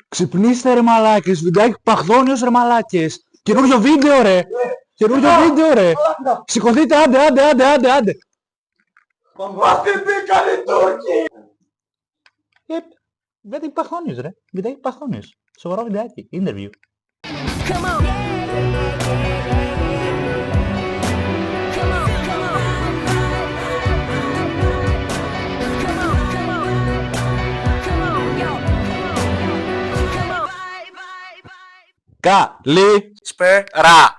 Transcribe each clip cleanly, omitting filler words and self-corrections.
Ξυπνήστε ρε μαλάκες, βιντεάκι Παχδόνιος ρε μαλάκες. Καινούριο βίντεο ρε. Καινούριο βίντεο ρε. Σηκωθείτε, άντε. Μας την πήκαν οι Τούρκοι! Βιντεάκι Παχδόνιος ρε. Βιντεάκι Παχδόνιος. Σοβαρό βιντεάκι. Interview. Come on. Καλησπέρα.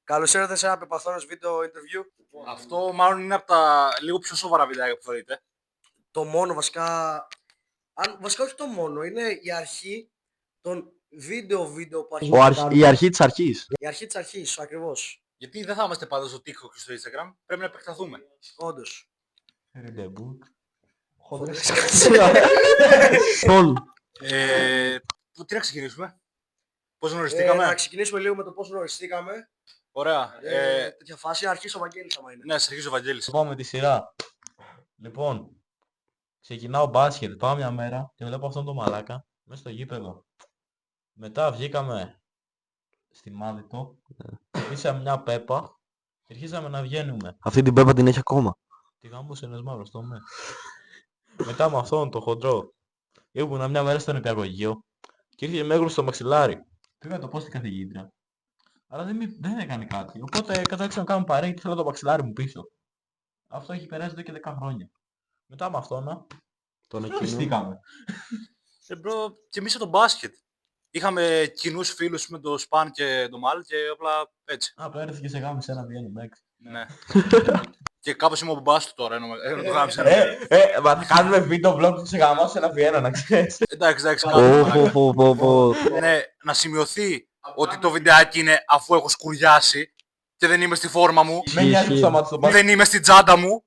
Καλώς ήρθατε σε ένα πεπαθόνος βίντεο interview. Αυτό μάλλον είναι από τα λίγο πιο σοβαρά βιντεάκια που θα δείτε. Το μόνο βασικά, βασικά όχι το μόνο, είναι η αρχή των βίντεο που αρχίζει. Η αρχή της αρχής. Η αρχή της αρχής, ακριβώς. Γιατί δεν θα είμαστε πάντα στο TikTok και στο Instagram, πρέπει να επεκταθούμε. Όντως. Τι να ξεκινήσουμε, πώς γνωριστήκαμε. Να ξεκινήσουμε λίγο με το πώς γνωριστήκαμε. Ωραία. Τέτοια φάση, αρχίσει ο Βαγγέλης άμα είναι. Ναι, σε αρχίζει ο Βαγγέλης. Θα πάμε τη σειρά. Λοιπόν, ξεκινάω μπάσκετ. Πάω μια μέρα και βλέπω αυτόν τον μαλάκα μέσα στο γήπεδο. Μετά βγήκαμε στη Μάδιτο, πήσαμε μια πέπα και αρχίσαμε να βγαίνουμε. Αυτή την πέπα την έχει ακόμα. Τη γάμωσε ένας μαύρος το με. Μετά με αυτόν το χοντρό. Ήμουνα μια μέρα στο νηπιαγωγείο και ήρθε με έγλωσε στο μαξιλάρι. Πήγα να το πω στην καθηγήτρια. Αλλά δεν έκανε κάτι. Οπότε κατάληξα να κάνω παρέα και θέλω το μαξιλάρι μου πίσω. Αυτό έχει περάσει εδώ και 10 χρόνια. Μετά με αυτόν Τον γνωριστήκαμε. Μπρο, και εμείς από το μπάσκετ. Είχαμε κοινούς φίλους με το Σπαν και το Μάλ και απλά έτσι. Πέρασε και σε γάμισε ένα Βιέννη, εντάξει. Ναι. Και κάπως είμαι ο μπαμπάς του τώρα, ενώ το γάμισε. Μα θα κάνουμε βίντεο vlog που σε γαμάω σε ένα Βιέννα, να ξέρεις. Εντάξει, ναι, να σημειωθεί ότι το βιντεάκι είναι αφού έχω σκουριάσει και δεν είμαι στη φόρμα μου, Με νοιάζει το μάτι στο μπάσκετ. δεν είμαι στην τσάντα μου.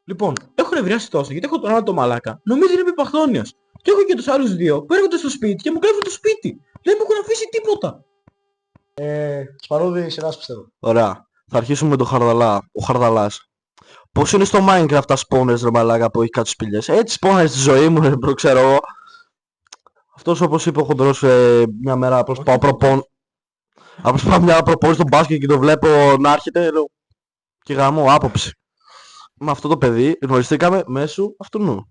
Λοιπόν, έχω νευριάσει τόσο γιατί έχω τον άλλο το μαλάκα. Νομίζω είναι Παχδόνιος. Και έχω και τους άλλους δύο που έρχονται στο σπίτι και μου κλέβουν το σπίτι. Δεν μου έχουν αφήσει τίποτα. Σπανούδι, σειράς πιστεύω. Ωραία. Θα αρχίσουμε με τον Χαρδαλά. Ο Χαρδαλάς. Πώς είναι στο Minecraft τα spawners ρε μαλάκα που έχει κάτω σπηλιές. Έτσι spawners στη ζωή μου ρε ξέρω εγώ. Αυτός όπως είπε ο χοντρός μια μέρα απλώς πάω απλώς πάω μια προπόνηση στο μπάσκετ και το βλέπω να έρχεται λέω και γαμώ άποψη. Με αυτό το παιδί γνωριστήκαμε μέσω αυτού.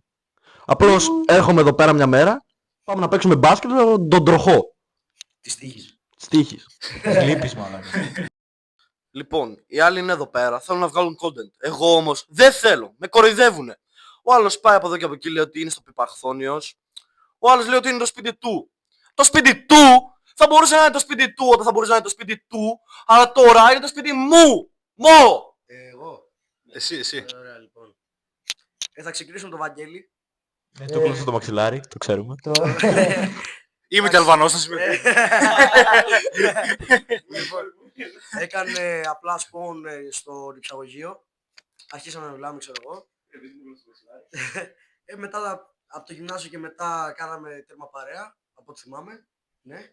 Απλώς έρχομαι εδώ πέρα μια μέρα, πάμε να παίξουμε μπάσκετ με τον τροχό. Της τύχης. Στίχης. Λείπεις μαλάκα. Λοιπόν, οι άλλοι είναι εδώ πέρα, θέλουν να βγάλουν content. Εγώ όμως δεν θέλω, με κοροϊδεύουνε. Ο άλλος πάει από εδώ και από εκεί, λέει ότι είναι στο Παχδόνιος. Ο άλλος λέει ότι είναι το σπίτι του. Το σπίτι του θα μπορούσε να είναι το σπίτι του όταν θα μπορούσε να είναι το σπίτι του, αλλά τώρα είναι το σπίτι μου. Εγώ. Εσύ. Ωραία λοιπόν. Θα ξεκινήσουμε το Βαγγέλη. Το κλείσω το μαξιλάρι, το ξέρουμε. Είμαι και Αλβανός, θα σημαίνει. Λοιπόν, έκανε απλά spawn στο νηπιαγωγείο. Αρχίσαμε να μιλάμε, ξέρω εγώ. Μετά από το γυμνάσιο και μετά κάναμε τέρμα παρέα, από ό,τι θυμάμαι. Ναι.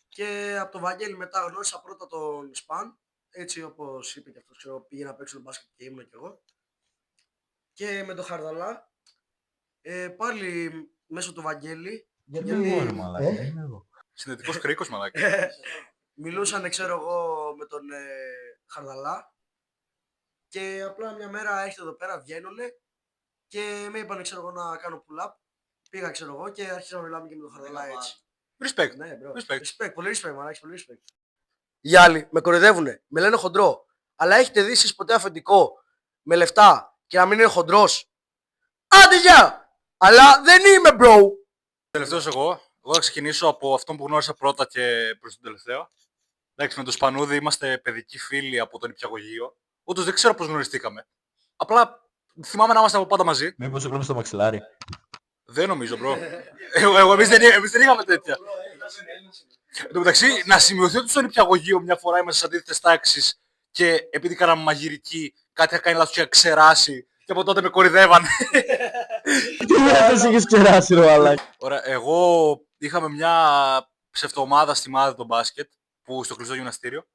Και από τον Βαγγέλη μετά γνώρισα πρώτα τον Σπαν. Έτσι όπως είπε και αυτός, ξέρω, πήγε να παίξω τον μπάσκετ και ήμουν κι εγώ. Και με τον Χαρδαλά, πάλι μέσω του Βαγγέλη. Γιατί μόνο μαλάκα, είμαι εγώ. Συνδετικός κρίκος μαλάκα. Μιλούσαν, ξέρω εγώ, με τον Χαρδαλά. Και απλά μια μέρα έρχεται εδώ πέρα, βγαίνουνε. Και με είπανε, ξέρω εγώ, να κάνω pull-up. Πήγα, ξέρω εγώ, και άρχισα να μιλάμε και με τον Χαρδαλά έτσι. Respect. Ναι, bro. Respect. Πολύ respect, μαλάκες, πολύ respect. Οι άλλοι με κοροϊδεύουνε, με λένε χοντρό. Αλλά έχετε δει εσείς ποτέ αφεντικό με λεφτά και να μην είναι χοντρός? Άντε γεια! Αλλά δεν είμαι, bro! Τελευταίος εγώ θα ξεκινήσω από αυτόν που γνώρισα πρώτα και προς τον τελευταίο. Εντάξει, με τον Σπανούδη είμαστε παιδικοί φίλοι από το νηπιαγωγείο. Όντως δεν ξέρω πώς γνωριστήκαμε. Απλά θυμάμαι να είμαστε από πάντα μαζί. Μήπως έκλεψε το μαξιλάρι. Δεν νομίζω, bro. Εμείς δεν είχαμε τέτοια. Εν τω μεταξύ, να σημειωθεί ότι στο νηπιαγωγείο μια φορά είμαστε σε αντίθετες τάξεις και επειδή κάναμε μαγειρική, κάτι είχα κάνει λάθος και είχα ξεράσει και από τότε με κορυδεύανε. Τι λάθος είχες ξεράσει ρε μαλάκα. Ωραία, εγώ είχαμε μια ψευτοομάδα στη Μάδε το μπάσκετ, που στο κλειστό γυμναστήριο.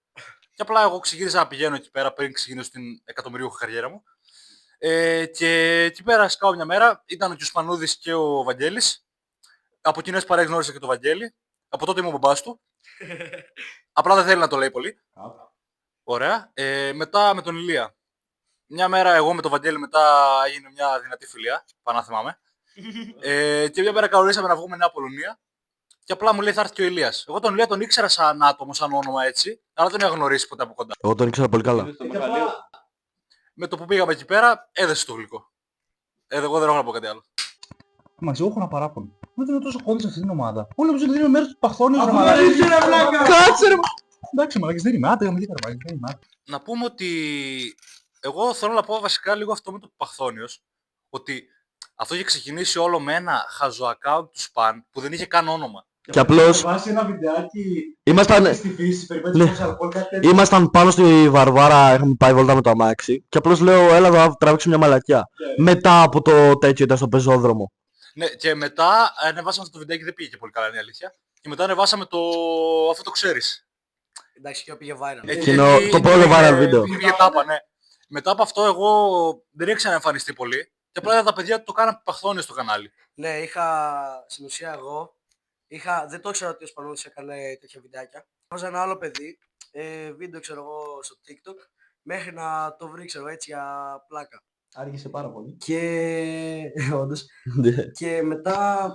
Και απλά εγώ ξεκίνησα να πηγαίνω εκεί πέρα πριν ξεκινήσω την εκατομμυρίουχη καριέρα μου. Και εκεί πέρα σκάω μια μέρα, ήταν ο Κιουσπανούδης και ο Βαγγέλης. Από κοινές παρέες γνώρισα και τον Βαγγέλη. Από τότε είμαι ο μπαμπάς του. Απλά δεν θέλει να το λέει πολύ. Ωραία. Μετά με τον Ηλία. Μια μέρα εγώ με τον Βαγγέλη μετά έγινε μια δυνατή φιλία. Πάνω να θυμάμαι. Και μια μέρα κανονίσαμε να βγούμε Νέα Πολωνία. Και απλά μου λέει θα έρθει και ο Ηλίας. Εγώ τον Ηλία τον ήξερα σαν άτομο, σαν όνομα έτσι. Αλλά δεν τον είχα γνωρίσει ποτέ από κοντά. Εγώ τον ήξερα πολύ καλά. Με το που πήγαμε εκεί πέρα έδεσε το γλυκό. Εγώ δεν έχω να πω κάτι άλλο. Μαξ, εγώ έχω ένα παράπονο. Δεν είναι τόσο κόντρα σε αυτήν την ομάδα. Όλοι νομίζω ότι είναι μέρος του Παχθόνιου. Κάτσε ρε! Εντάξει, μαλάκες, δεν είμαι. Άντε, γαμηθείτε ρε μαλάκες, δεν είμαι. Να πούμε ότι εγώ θέλω να πω βασικά λίγο αυτό με το Παχθόνιος. Ότι αυτό είχε ξεκινήσει όλο με ένα χαζο account του Σπαν που δεν είχε καν όνομα. Και απλώς Βάσει ένα βιντεάκι ήμασταν, στη φύση, περιπέτειες Ναι. χωρίς αλκοόλ, κάτι τέτοιο. ήμασταν πάνω στη Βαρβάρα, είχαμε πάει βόλτα με το αμάξι. Και απλώς λέω, έλα να τραβήξω μια μαλακιά. Μετά από το τέτοιο ήταν στο πεζόδρομο. Ναι, και μετά ανεβάσαμε αυτό το βιντεάκι, δεν πήγε και πολύ καλά είναι η αλήθεια. Και μετά ανεβάσαμε το αυτό το ξέρεις. Εντάξει, και πήγε viral. Εκείνο το πρώτο viral βίντεο. Πήγε τάπα, ναι. Μετά από αυτό εγώ δεν είχα ξαναεμφανιστεί πολύ. Και απλά τα παιδιά το κάναν Παχθόνιο στο κανάλι. Ναι, στην ουσία εγώ, δεν το ήξερα ότι ο Σπανούδης έκανε τέτοια βιντεάκια. Βάζα ένα άλλο παιδί, βίντεο ξέρω εγώ στο TikTok, μέχρι να το βρει ξέρω έτσι για πλάκα. Άργησε πάρα πολύ. Και όντως, και μετά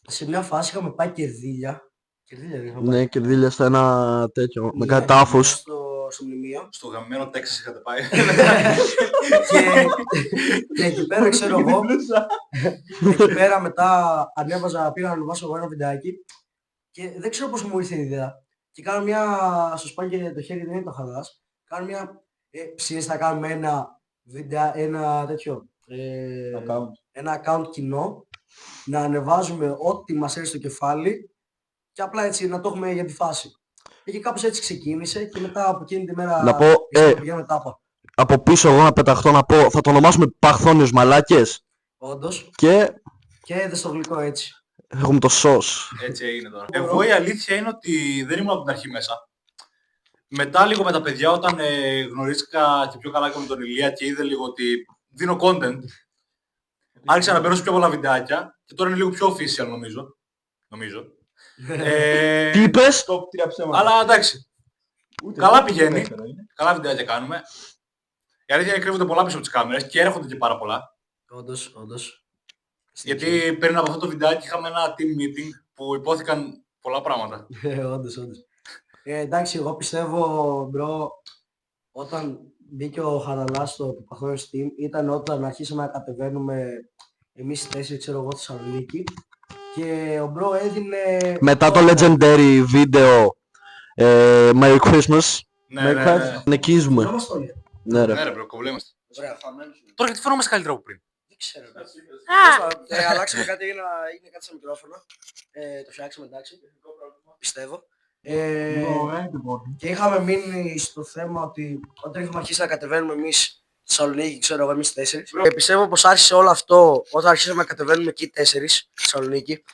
σε μια φάση είχαμε πάει Κερδίλια. Κερδίλια δεν είχαμε πάει. Ναι, κερδίλια στα ένα τέτοιο, με Ναι, κάτι τάφους. στο μνημείο. Στο γαμμένο Τέξας είχατε πάει. και εκεί πέρα ξέρω εγώ, εκεί πέρα μετά πήγα να ανεβάσω εγώ ένα βιντεάκι και δεν ξέρω πώς μου ήρθε η ιδέα. Και κάνω μια, στο σπάνι και το χέρι δεν είναι το χαλάς, κάνω μια, ψήνεις να κάνουμε ένα τέτοιο, ένα account κοινό, να ανεβάζουμε ό,τι μας έρθει στο κεφάλι και απλά έτσι να το έχουμε για τη φάση. Και κάπως έτσι ξεκίνησε και μετά από εκείνη τη μέρα Να πω, πηγαίνουμε τάπα. από πίσω εγώ να πεταχτώ να πω, θα το ονομάσουμε Παχθόνιος μαλάκες. Όντως. Και Και είδες το γλυκό έτσι. έχουμε το σως. Έτσι έγινε τώρα. Εγώ η αλήθεια είναι ότι δεν ήμουν από την αρχή μέσα. Μετά λίγο με τα παιδιά όταν γνωρίστηκα και πιο καλά και με τον Ηλία και είδε λίγο ότι δίνω content, άρχισα να μπαίνω σε πιο πολλά βιντεάκια και τώρα είναι λίγο πιο official νομίζω. Τι είπες? Το 3 ψέματα. Αλλά εντάξει, Ούτε καλά εγώ, πηγαίνει. δεύτερο είναι. καλά βιντεάκια κάνουμε. Η αλήθεια είναι κρύβονται πολλά πίσω από τις κάμερες και έρχονται και πάρα πολλά. Όντως. Γιατί πριν από αυτό το βιντεάκι είχαμε ένα team meeting που υπόθηκαν πολλά πράγματα. Όντως. Εντάξει, εγώ πιστεύω, μπρο, όταν μπήκε ο Χαραλάς στο Παχθόνιο Steam, ήταν όταν αρχίσαμε να κατεβαίνουμε εμείς οι 4, ξέρω εγώ, στη Θεσσαλονίκη και ο μπρο έδινε... Μετά το legendary βίντεο Merry Christmas, Ναι. νεκίζουμε. Όμως το λέει. Ναι ρε. Ναι ρε μπρο, κομπλέμαστε. Ωραία. Τώρα γιατί φαινόμαστε καλύτερα από πριν. Δεν ξέρω. Αλλάξαμε κάτι, έγινε κάτι στο μικρόφωνο. Το φτιάξαμε, εντάξει. Πιστεύω. Ωραία, λοιπόν. Και είχαμε μείνει στο θέμα ότι όταν είχαμε αρχίσει να κατεβαίνουμε εμείς στη Θεσσαλονίκη, ξέρω εγώ, εμείς οι 4. Πιστεύω πως άρχισε όλο αυτό όταν αρχίσαμε να κατεβαίνουμε εκεί οι 4 στη Θεσσαλονίκη.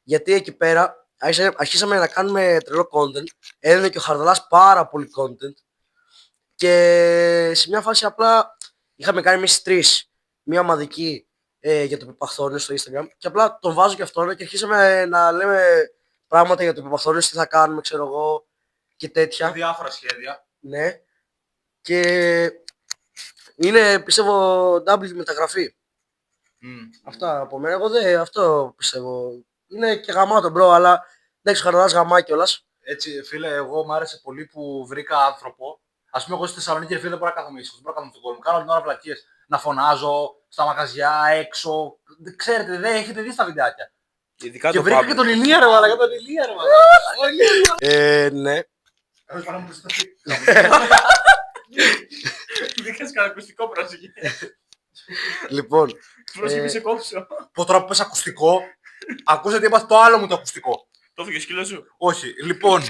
Γιατί εκεί πέρα αρχίσαμε να κάνουμε τρελό content. Έδινε και ο Χαρδαλάς πάρα πολύ content. Και σε μια φάση απλά είχαμε κάνει εμείς 3 μια ομαδική για το Πεπαχθόνιο στο Instagram. Και απλά τον βάζω και αυτόν και αρχίσαμε να λέμε πράγματα για το Πεπαχθόνιο, τι θα κάνουμε, ξέρω εγώ και τέτοια. Διάφορα σχέδια. Ναι. Και είναι πιστεύω double μεταγραφή. Αυτά από μένα. Εγώ αυτό πιστεύω. Είναι και γαμάτο μπρο, αλλά εντάξει, χαράς γαμά κιόλας. Έτσι, φίλε, εγώ μου άρεσε πολύ που βρήκα άνθρωπο. Ας πούμε, εγώ στη Θεσσαλονίκη, φίλε, δεν μπορώ να κάθομαι ίσως, δεν μπορώ να κάθομαι στον κόσμο. Κάνω την ώρα βλακίες. Να φωνάζω στα μαγαζιά, έξω. Ξέρετε, δεν έχετε δει στα βιντεάκια. Ειδικά Και το βρήκα Pablo. και τον Ηλία, ρε μαλάκα, τον Ηλία, ρε μαλάκα. Ναι. Έχω πάνω μου προσταθεί. Δεν είχες κανένα ακουστικό πρόσεχε. Λοιπόν, Πρόσεχε σε κόψω. Πω τώρα που πες ακουστικό, ακούσατε είπα το άλλο μου το ακουστικό. Το έφυγε σκύλο σου. Όχι, λοιπόν,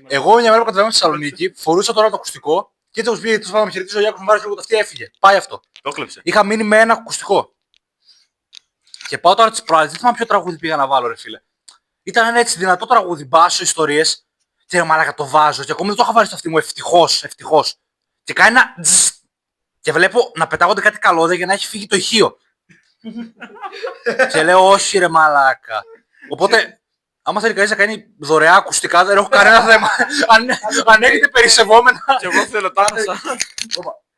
εγώ μια μέρα που κατεβαίνω στη Θεσσαλονίκη, φορούσα τώρα το ακουστικό και έτσι όπως πήγε, τους βάλαμε χαιρετήσω, ο Γιάκος μου βάρεσε λίγο το αυτή, έφυγε. Πάει αυτό. Το κλέψε. Είχα μείνει με ένα ακουστικό. Και πάω τώρα τις προάλλες, δεν θυμάμαι ποιο τραγούδι πήγα να βάλω ρε φίλε. Ήταν ένα έτσι δυνατό τραγούδι, μπάσο, ιστορίες. Και μαλάκα το βάζω και ακόμη δεν το είχα βάλει στο αυτή μου, ευτυχώς. Και κάνει ένα τζζ, και βλέπω να πετάγονται κάτι καλώδια για να έχει φύγει το ηχείο. Και λέω όχι ρε μαλάκα. Οπότε, άμα θέλει κανείς να κάνει δωρεά ακουστικά, δεν έχω κανένα θέμα. Αν έχετε περισεβόμενα. Και εγώ θέλω τάχασα.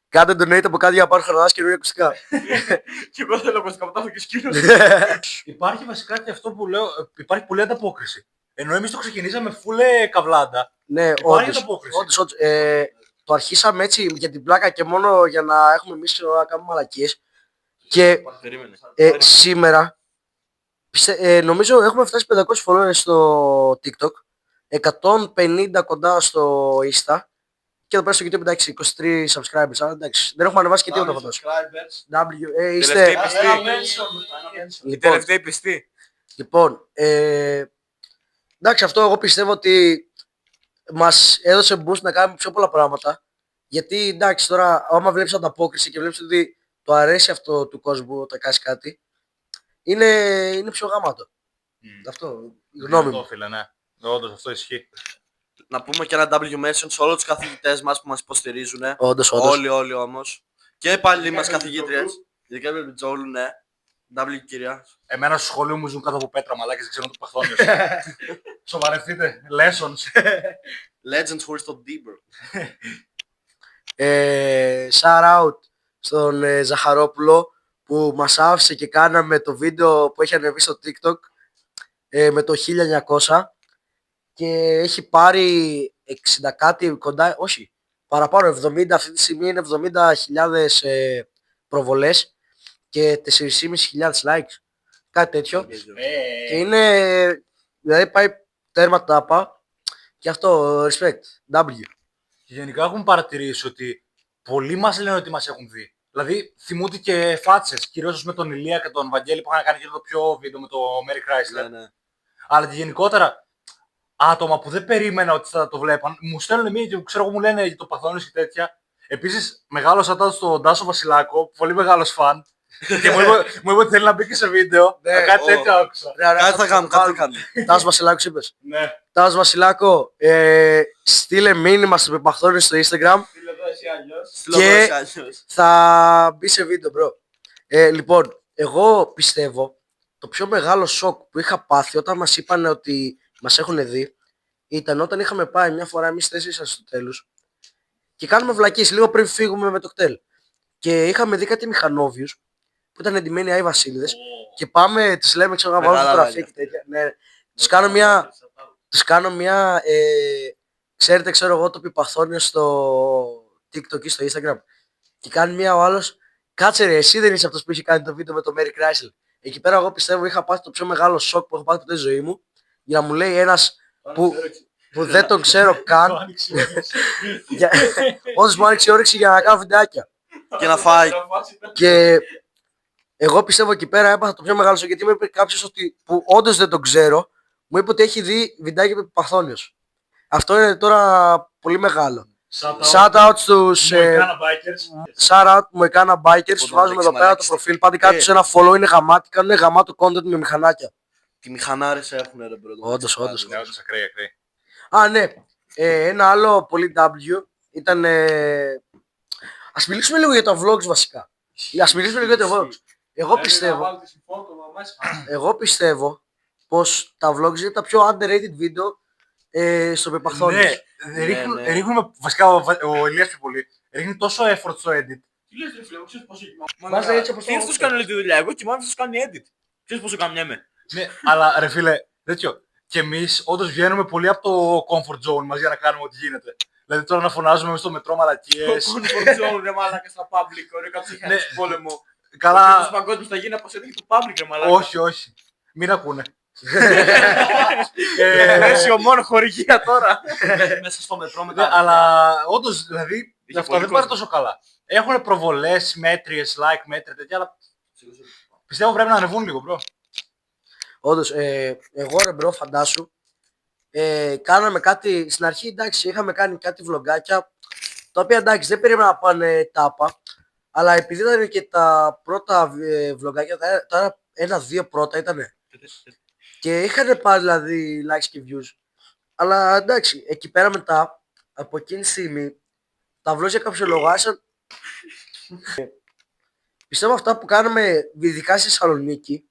Κάντε donate από κάτι για να πάρω χαραδάς καινούργια ακουστικά. Και εγώ θέλω ακουστικά από τα και σκύλος. Υπάρχει βασικά και αυτό που λέω, υπάρχει πολλή ανταπόκριση. Ενώ εμείς το ξεκινήσαμε φούλε καβλάντα. Ναι, Υπάρχει όντως. ανταπόκριση. Το αρχίσαμε έτσι για την πλάκα και μόνο για να έχουμε εμείς να κάνουμε μαλακίες. Και Περίμενε. σήμερα νομίζω έχουμε φτάσει 500 followers στο TikTok, 150 κοντά στο Insta και εδώ πέρα στο YouTube εντάξει 23 subscribers, αλλά εντάξει δεν έχουμε ανεβάσει και τίποτα από τόσο. Είστε... Τελευταίοι πιστοί. Λοιπόν, εντάξει αυτό εγώ πιστεύω ότι μας έδωσε boost να κάνουμε πιο πολλά πράγματα. Γιατί εντάξει τώρα άμα βλέπεις ανταπόκριση και βλέπεις ότι το αρέσει αυτό του κόσμου όταν κάνεις κάτι, είναι πιο γαμάτο. Αυτό, η γνώμη μου. Φίλε, ναι. Όντως αυτό ισχύει. Να πούμε και ένα W mention σε όλους τους καθηγητές μας που μας υποστηρίζουν. Όντως. Όλοι όμως. Και πάλι μας καθηγήτριες. Ειδικά με Τζόλου, ναι. W κυρία. Εμένα στο σχολείο μου ζουν κάτω από πέτρα μαλάκες, δεν ξέρουν το παχθόνιος. Σοβαρευτείτε. Lessons. Legends χωρίς τον Bieber. Shout out στον Ζαχαρόπουλο που μας άφησε και κάναμε το βίντεο που έχει ανεβεί στο TikTok με το 1900 και έχει πάρει 60 κάτι κοντά, όχι, παραπάνω 70, αυτή τη στιγμή είναι 70.000 προβολές και 4.500 likes, κάτι τέτοιο. Και είναι, δηλαδή πάει τέρμα τάπα και αυτό, respect, W. Και γενικά έχουμε παρατηρήσει ότι πολλοί μας λένε ότι μας έχουν δει. Δηλαδή θυμούνται και φάτσες, κυρίως με τον Ηλία και τον Βαγγέλη που είχαν κάνει και το πιο βίντεο με το Mary Chrysler. Ναι. Αλλά και γενικότερα άτομα που δεν περίμενα ότι θα το βλέπαν, μου στέλνουν μία και ξέρω εγώ μου λένε για το Παθόνιος και τέτοια. Επίσης, μεγάλο shout-out στον Τάσο Βασιλάκο, πολύ μεγάλος φαν. Και μου είπε ότι θέλει να μπει και σε βίντεο. Κάτι τέτοιο άκουσα. Κάτι θα κάνουμε. Τάσο Βασιλάκο είπες. Ναι. Τάσο Βασιλάκο, στείλε μήνυμα στο Πεπαχθόνιο στο Instagram και θα μπει σε βίντεο, bro. Λοιπόν, εγώ πιστεύω το πιο μεγάλο σοκ που είχα πάθει όταν μας είπαν ότι μας έχουν δει ήταν όταν είχαμε πάει μια φορά εμείς 4 Αριστοτέλους και κάνουμε βλακίες λίγο πριν φύγουμε με το κτέλ. Και είχαμε δει κάτι μηχανόβιους που ήταν εντυμένοι Άι Βασίλειδες και πάμε, τις λέμε ξέρω να βάλουμε φωτογραφία και τέτοια. Ναι. Τους κάνω μια, ξέρετε ξέρω εγώ το Πιπαθόνιο στο TikTok ή στο Instagram και κάνει μια ο άλλος, κάτσε ρε εσύ δεν είσαι αυτός που είχε κάνει το βίντεο με το Mary Chrysler. Εκεί πέρα εγώ πιστεύω είχα πάθει το πιο μεγάλο σοκ που έχω πάθει ποτέ στη ζωή μου για να μου λέει ένας που δεν τον ξέρω καν όντως μου άνοιξε η όρεξη για να κάνω βιντεάκια και να φάει. Και εγώ πιστεύω εκεί πέρα έπαθα το πιο μεγάλο σοκ γιατί μου είπε κάποιος ότι, που όντως δεν τον ξέρω, μου είπε ότι έχει δει βιντεάκια με Παθόνιος. Αυτό είναι τώρα πολύ μεγάλο. Shout out στους shout out Moicana Bikers, τους βάζουμε εδώ πέρα το προφίλ, πάτε κάτω σε ένα follow, είναι γαμάτι, κάνουν γαμάτο content με μηχανάκια. Τι μηχανάρες έχουν ρε μπρο. Όντως. Ακραία. Α ναι, ένα άλλο πολύ W ήταν, ας μιλήσουμε λίγο για τα vlogs βασικά. Ας μιλήσουμε λίγο για τα vlogs. Εγώ πιστεύω πως τα vlogs είναι τα πιο underrated βίντεο στο Πεπαχθόνιο. Ναι, ρίχνουμε, βασικά ο Ηλίας πιο πολύ, ρίχνει τόσο effort στο edit. Τι λες ρε φίλε, ξέρεις πόσο Βάζετε έτσι όπως τι αυτός κάνει όλη τη δουλειά, εγώ κοιμάμαι αυτός κάνει edit. Ξέρεις πόσο καμιέμαι. Ναι, αλλά ρε φίλε, τέτοιο. Και εμείς όντως βγαίνουμε πολύ από το comfort zone μας για να κάνουμε ό,τι γίνεται. Δηλαδή τώρα να φωνάζουμε στο μετρό μαλακίες. Το comfort zone ρε μάλακα στα public, ωραία κάποιος είχε ένα πόλεμο. Καλά. Στους παγκόσμιους θα γίνει αποσέντηκε το public ρε μαλάκα. Όχι. Μην ακούνε. Πλαίσιο μόνο χορηγία τώρα. Μέσα στο μετρό με Αλλά όντως δηλαδή Είχε αυτό πολύ δεν πάει κόσμο. τόσο καλά. Έχουν προβολές, μέτριες, like, μέτρια τέτοια, αλλά πιστεύω πρέπει να ανεβούν λίγο, bro. Όντως, εγώ ρε μπρο φαντάσου, κάναμε κάτι, στην αρχή εντάξει είχαμε κάνει κάτι βλογκάκια, τα οποία εντάξει δεν περίμενα να πάνε τάπα, αλλά επειδή ήταν και τα πρώτα βλογκάκια, τα ένα-δύο πρώτα ήτανε, Και είχαν πάρει δηλαδή likes και views. Αλλά εντάξει, εκεί πέρα μετά, από εκείνη τη στιγμή, τα vlogs για κάποιο λόγο άρχισαν. Πιστεύω αυτά που κάναμε, ειδικά στη Θεσσαλονίκη,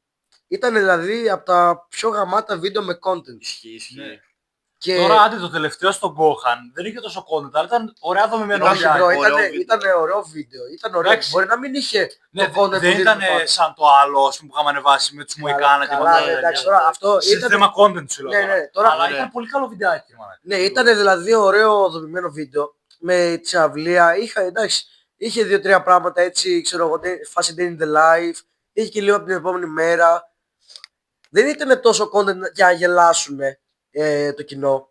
ήταν δηλαδή από τα πιο γαμάτα βίντεο με content. Ναι. Και Τώρα άντε το τελευταίο στον Gohan δεν είχε τόσο content, αλλά ήταν ωραία δομημένο εντάξει, βιντεάκι. bro, Ωραίο ήταν, βίντεο. ήταν ωραίο βίντεο. Ήταν ωραίο. Εντάξει. Μπορεί να μην είχε Ναι, το content δεν που δίνει ήταν το πάνω. σαν το άλλο ας πούμε, που είχαμε ανεβάσει με τους Μοϊκάνα και Καλά, πάντα. εντάξει, τώρα αυτό Σε ήταν. θέμα content σου λέω. Ναι, τώρα. ναι, τώρα Αλλά ναι. ήταν πολύ καλό βιντεάκι. μάνα. Ναι, ήταν δηλαδή ωραίο δομημένο βίντεο με τη αυλία. Εντάξει, είχε 2-3 πράγματα έτσι, ξέρω εγώ, φάση day in the life. Είχε και λίγο από την επόμενη μέρα. Δεν ήταν τόσο content για να γελάσουν το κοινό.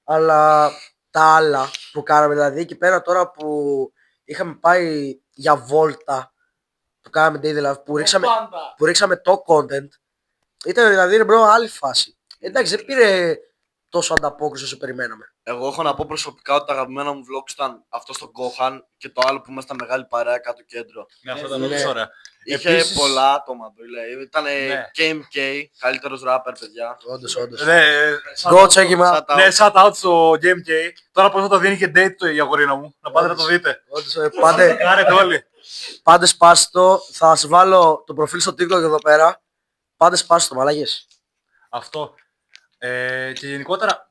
Αλλά τα άλλα που κάναμε, δηλαδή εκεί πέρα τώρα που είχαμε πάει για βόλτα που κάναμε day in the life, που ρίξαμε το content, ήταν δηλαδή ρε bro άλλη φάση. Εντάξει, δεν πήρε τόσο ανταπόκριση όσο περιμέναμε. Εγώ έχω να πω προσωπικά ότι τα αγαπημένα μου vlogs ήταν αυτό στο Gohan και το άλλο που ήμασταν μεγάλη παρέα κάτω κέντρο. Ναι, αυτό ήταν Ναι. όντως ωραία. Είχε Επίσης- πολλά άτομα, δηλαδή. Ήταν Ναι. KMK, καλύτερος rapper, παιδιά. Όντως. Ναι, Go check him out. Shout out. ναι, shout out στο GameK. Τώρα πώς θα το δίνει και date το η αγορίνα μου. Να πάτε να το δείτε. Όντως, Πάντε, Κάνετε όλοι. πάντε σπάστε το. Θα σας βάλω το προφίλ στο TikTok εδώ πέρα. Πάντε σπάστε το, μαλάκες. Αυτό. Και γενικότερα,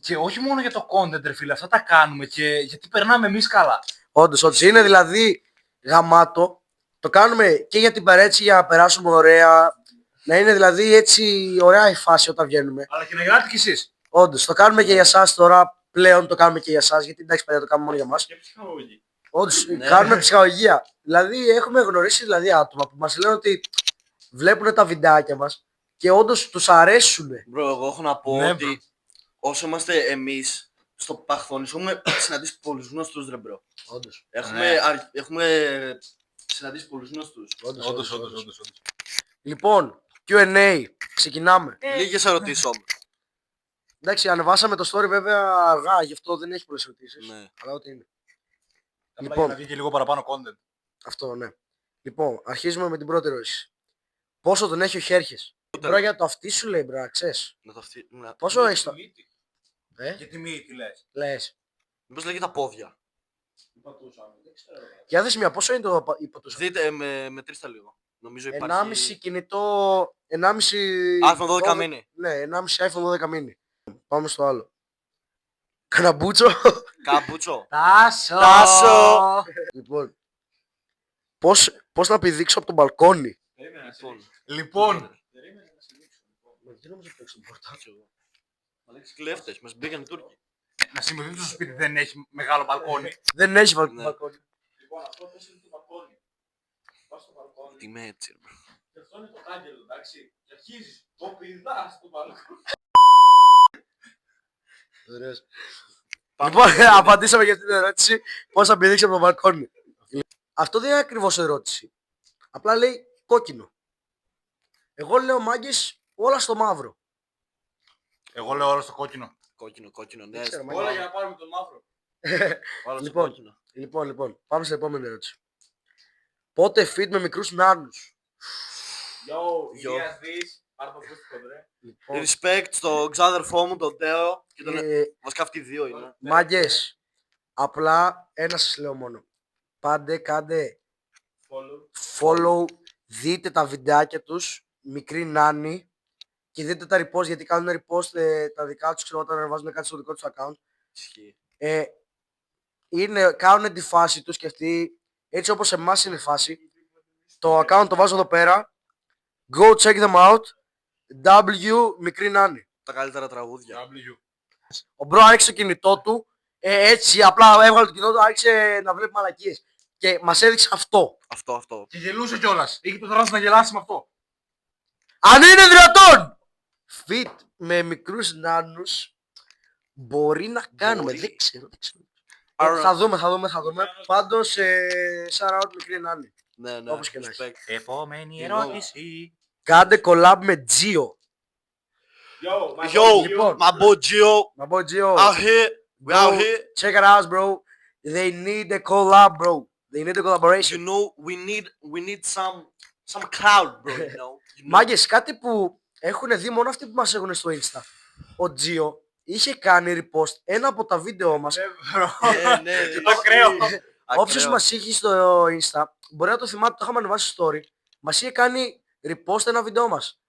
και όχι μόνο για το content ρε φίλε, αυτά τα κάνουμε και γιατί περνάμε εμείς καλά. Όντως. Είναι δηλαδή γαμάτο. Το κάνουμε και για την παρέτηση για να περάσουμε ωραία. Να είναι δηλαδή έτσι ωραία η φάση όταν βγαίνουμε. Αλλά και να γελάτε κι εσείς. Όντως, το κάνουμε και για εσάς τώρα. Πλέον το κάνουμε και για εσάς. Γιατί εντάξει, παιδιά, το κάνουμε μόνο για μας. Και ψυχαγωγή. Όντως, Ναι. κάνουμε ψυχαγωγία. Δηλαδή, έχουμε γνωρίσει δηλαδή, άτομα που μας λένε ότι βλέπουν τα βιντεάκια μας και όντως τους αρέσουν. Bro, εγώ έχω να πω Ναι, ότι όσο είμαστε εμείς στο Παχθόνης, έχουμε συναντήσει πολλούς γνωστούς ρε bro. Όντως. Έχουμε συναντήσει πολλούς γνωστούς. Όντως. Λοιπόν, Q&A. Ξεκινάμε. Λίγες ερωτήσεις όμως. Εντάξει, ανεβάσαμε το story βέβαια αργά, γι' αυτό δεν έχει πολλές ερωτήσεις. Ναι. Αλλά ό,τι είναι. Λοιπόν. Να βγει και λίγο παραπάνω content. Αυτό, ναι. Λοιπόν, αρχίζουμε με την πρώτη ερώτηση. Πόσο τον έχει ο Χέρχες? Μπρο, για το αυτί σου λέει, μπρο, ξέρεις. Να το αυτή... να... Πόσο έχεις το... Για τιμή τι λες. Λες. Μήπως λέγει τα πόδια. Για δες μια, πόσο είναι το υποτούσο? Δείτε με τρίστε λίγο. Νομίζω υπάρχει... 1,5 κινητό... 1,5... iPhone 12 mini. Ναι, 1,5 iPhone 12 mini. Πάμε στο άλλο. Καναμπούτσο. Καμπούτσο. Τάσο! Τάσο! Λοιπόν, πώς να πηδήξω από το μπαλκόνι? Λοιπόν, Δεν νόμιζα ότι παίξω την πόρτα. Μαλάκες κλέφτες, μας μπήκαν οι Τούρκοι. να σημειωθεί στο σπίτι δεν έχει μεγάλο μπαλκόνι. Δεν έχει Ναι. μπαλκόνι. Λοιπόν, αυτό πες είναι το μπαλκόνι. Πας στο μπαλκόνι. Τι είμαι έτσι, ρε. Και αυτό είναι το κάγκελο, εντάξει. Και αρχίζεις. Το πηδάς στο μπαλκόνι. Ωραίος. Λοιπόν, απαντήσαμε για αυτή την ερώτηση. Πώς θα πηδήξει από το μπαλκόνι. Αυτό δεν είναι ακριβώς ερώτηση. Απλά λέει κόκκινο. Εγώ λέω μάγκες όλα στο μαύρο. Εγώ λέω όλο στο κόκκινο. Κόκκινο, ναι. Δεν ξέρω, στο- μάλλον. Όλα για να πάρουμε τον μαύρο. Όλα στο Λοιπόν. κόκκινο. Λοιπόν, πάμε στην επόμενη ερώτηση. Πότε fit με μικρούς νάνους? Yo, Yo. Ηλίας δεις. Πάρ' το ακουστικό, ρε. Λοιπόν, Respect στον ξάδερφό μου, τον Τέο. Και τον... Βασικά αυτοί οι δύο είναι. μάγκες, απλά ένα σας λέω μόνο. Πάντε κάντε follow, δείτε τα βιντεάκια τους, μικρή νάνη, και δείτε τα repost, γιατί κάνουν repost τα δικά τους, ξέρω, όταν βάζουν κάτι στο δικό τους account. Ισχύει. Κάνουν τη φάση τους και αυτοί, έτσι όπως εμάς είναι η φάση. Το account το βάζω εδώ πέρα. Go check them out. W μικρή νάνη. Τα καλύτερα τραγούδια. Ο μπρο άνοιξε το κινητό του, έτσι απλά έβγαλε το κινητό του, άρχισε να βλέπει μαλακίες. Και μας έδειξε αυτό. Αυτό. Και γελούσε κιόλας. Είχε το θράσος να γελάσει με αυτό. Αν είναι δυνατόν! Fit με μικρούς νάνους μπορεί να κάνουμε, Μπορεί. δεν ξέρω. Άρα- Θα δούμε. Πάντως, shout out μικρή νάνη. Ναι, Όπως και να έχει. respect. Επόμενη ερώτηση. Κάντε collab με Gio. Yo, my Yo, boy, Λοιπόν. my boy Gio, My boy Gio. out here, we out Bro, here. check it out, bro. They need a collab, bro. They need a You collaboration. know, we need some cloud, bro, you know. Μάγκες, κάτι που έχουν δει μόνο αυτοί που μας έχουν στο Insta. Ο Τζιο είχε κάνει repost ένα από τα βίντεο μας. Ναι, Ακραίο. Όποιος μας είχε στο Insta, μπορεί να το θυμάται, το είχαμε ανεβάσει στο story. Μας είχε κάνει repost ένα βίντεο μας.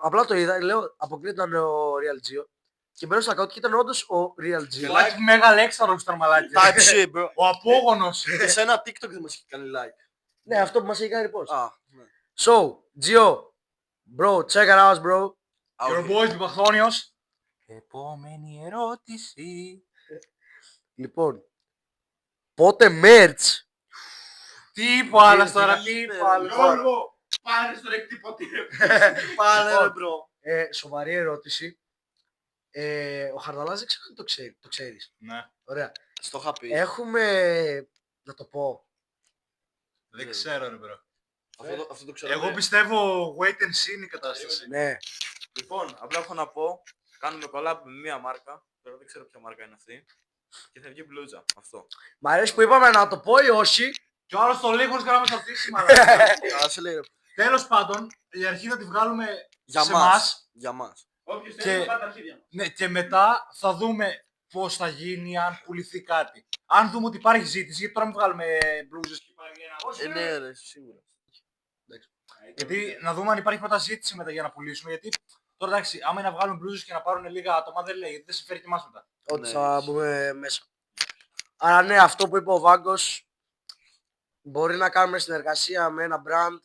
Απλά το είδα, λέω, αποκλείται ήταν ο Real Gio. Και μπαίνω στο account και ήταν όντως ο Real Gio. Like Μέγα Έξαρο ήταν μαλάκι. Type shit, bro. Ο απόγονος. Και σε ένα TikTok δεν μας έχει κάνει like. Ναι, αυτό που μας είχε κάνει repost. Α, ναι. So, Gio, bro, check it out, bro. Α, Your οκ. boys Παπαθώνιος. Επόμενη ερώτηση. Λοιπόν, πότε merch? Τι είπε ο άλλος τώρα, τι είπε ο άλλος. Πάρε στον εκτύπωτη. Πάρε ρε bro. Σοβαρή ερώτηση. Ο Χαρδαλάς δεν ξέρω αν το ξέρεις. Ναι, Ωραία. Στο είχα πει. Έχουμε, να το πω, δεν ξέρω ρε bro. Αυτό το ξέρω. Εγώ πιστεύω wait and see είναι η κατάσταση. ναι. Λοιπόν, απλά έχω να πω, κάνουμε collab με μία μάρκα, τώρα δεν ξέρω ποια μάρκα είναι αυτή, και θα βγει μπλούζα, αυτό. Μ' αρέσει που είπαμε να το πω ή όχι. Και ο άλλος το λέει χωρίς να μας ρωτήσει μαλάκα. Α, σε λέει ρε. Τέλος πάντων, η αρχή θα τη βγάλουμε Για σε μας. εμάς. Για μας. Και, ναι, και μετά θα δούμε πώς θα γίνει αν πουληθεί κάτι. Αν δούμε ότι υπάρχει ζήτηση, γιατί τώρα μην βγάλουμε μπλούζες και υπάρχει ένα... Ναι ρε, σίγουρα. Γιατί να δούμε αν υπάρχει πρώτα ζήτηση μετά για να πουλήσουμε. Γιατί τώρα εντάξει, άμα είναι να βγάλουμε μπλούζες και να πάρουν λίγα άτομα δεν λέει, γιατί δεν συμφέρει και εμάς μετά. Ότι Ναι, θα έτσι. μπούμε μέσα. Άρα ναι, αυτό που είπε ο Βάγκος, μπορεί να κάνουμε συνεργασία με ένα brand,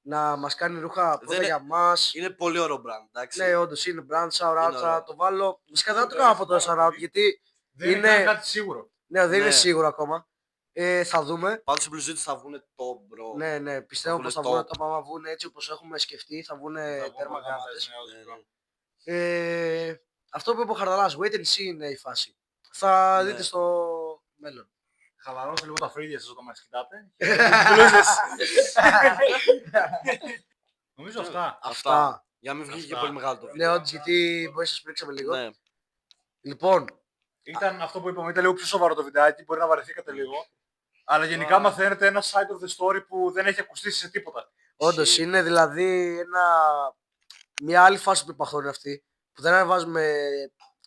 να μας κάνει ρούχα πρώτα είναι- για μας. Είναι πολύ ωραίο brand, εντάξει. Ναι, όντως είναι brand, shout out, Είναι θα ωραίο. το βάλω. Βασικά δεν θα το κάνω από το shout out, γιατί Δεν Είναι- είναι κάτι σίγουρο. ναι, δεν είναι Ναι. σίγουρο ακόμα. Θα δούμε. Πάντως οι μπλουζίτες θα βγουν top bro. Ναι, ναι, πιστεύω βγουνε πως θα top. βγουν το άμα βγουν έτσι όπως έχουμε σκεφτεί, θα βγουν τέρμα γάμματες. Ναι, ναι. Αυτό που είπε ο Χαρδαλάς, wait and see είναι η φάση. Θα Ναι. δείτε στο μέλλον. Χαλαρώστε λίγο τα φρύδια σας όταν μας κοιτάτε. Νομίζω αυτά. Αυτά. Για να μην βγει και Αυτά. πολύ μεγάλο το Ναι, βίντεο. όντως, γιατί μπορεί να σας πρίξαμε λίγο. Ναι. Λοιπόν, Ήταν αυτό που είπαμε, ήταν λίγο πιο σοβαρό το βιντεάκι, μπορεί να βαρεθήκατε λίγο. Αλλά γενικά μαθαίνετε ένα side of the story που δεν έχει ακουστεί σε τίποτα. όντως Shit. είναι δηλαδή μια άλλη φάση που υπαχθώνει αυτή, που δεν ανεβάζουμε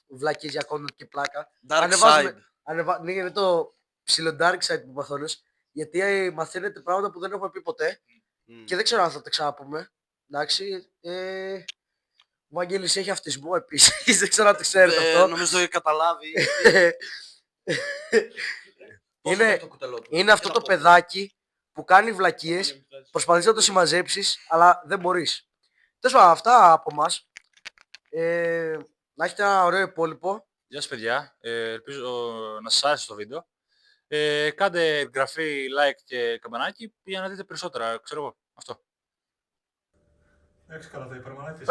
βλακίες για content και πλάκα. Dark Ανεβάζουμε- side. Ναι, είναι το ψηλό dark side που υπαχθώνεις, γιατί μαθαίνετε πράγματα που δεν έχουμε πει ποτέ Μμ. και δεν ξέρω αν θα τα ξαναπούμε. Εντάξει, ο Βαγγέλης έχει αυτισμό επίσης, δεν ξέρω αν το ξέρετε αυτό. Νομίζω το έχει καταλάβει. Πώς Είναι- είναι το κουτελό του. Είναι αυτό το παιδάκι που κάνει βλακίες, προσπαθείς να το συμμαζέψεις, αλλά δεν μπορείς. Τέλος πάντων, αυτά από μας. Να έχετε ένα ωραίο υπόλοιπο. Γεια σας παιδιά, ελπίζω να σας άρεσε το βίντεο. Κάντε εγγραφή, like και καμπανάκι για να δείτε περισσότερα, ξέρω εγώ, αυτό. Εντάξει καλά τα υπερμανάκια.